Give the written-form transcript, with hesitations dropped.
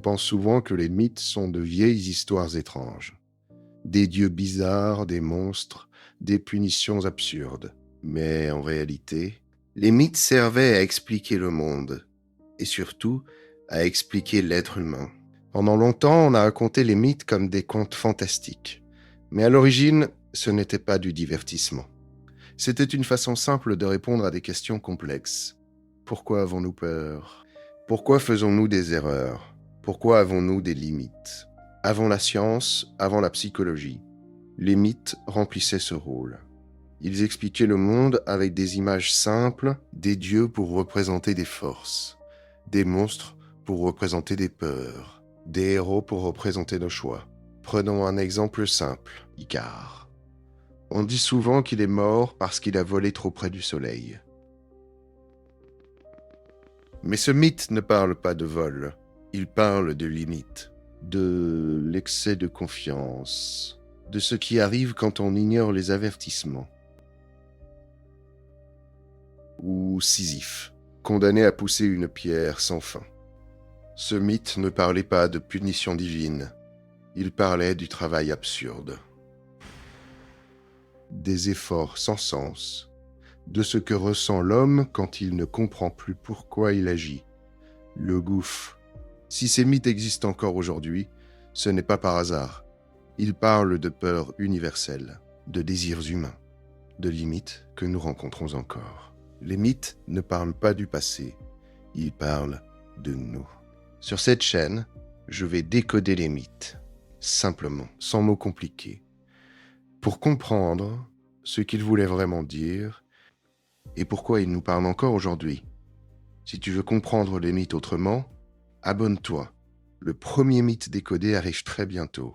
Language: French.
pense souvent que les mythes sont de vieilles histoires étranges. Des dieux bizarres, des monstres, des punitions absurdes. Mais en réalité, les mythes servaient à expliquer le monde, et surtout à expliquer l'être humain. Pendant longtemps, on a raconté les mythes comme des contes fantastiques. Mais à l'origine, ce n'était pas du divertissement. C'était une façon simple de répondre à des questions complexes. Pourquoi avons-nous peur ? Pourquoi faisons-nous des erreurs ? Pourquoi avons-nous des limites ? Avant la science, avant la psychologie, les mythes remplissaient ce rôle. Ils expliquaient le monde avec des images simples, des dieux pour représenter des forces, des monstres pour représenter des peurs, des héros pour représenter nos choix. Prenons un exemple simple, Icare. On dit souvent qu'il est mort parce qu'il a volé trop près du soleil. Mais ce mythe ne parle pas de vol, il parle de limites, de l'excès de confiance, de ce qui arrive quand on ignore les avertissements. Ou Sisyphe, condamné à pousser une pierre sans fin. Ce mythe ne parlait pas de punition divine, il parlait du travail absurde, des efforts sans sens, de ce que ressent l'homme quand il ne comprend plus pourquoi il agit. Le gouffre. Si ces mythes existent encore aujourd'hui, ce n'est pas par hasard. Ils parlent de peurs universelles, de désirs humains, de limites que nous rencontrons encore. Les mythes ne parlent pas du passé, ils parlent de nous. Sur cette chaîne, je vais décoder les mythes, simplement, sans mots compliqués, pour comprendre ce qu'ils voulaient vraiment dire et pourquoi ils nous parlent encore aujourd'hui. Si tu veux comprendre les mythes autrement, abonne-toi. Le premier mythe décodé arrive très bientôt.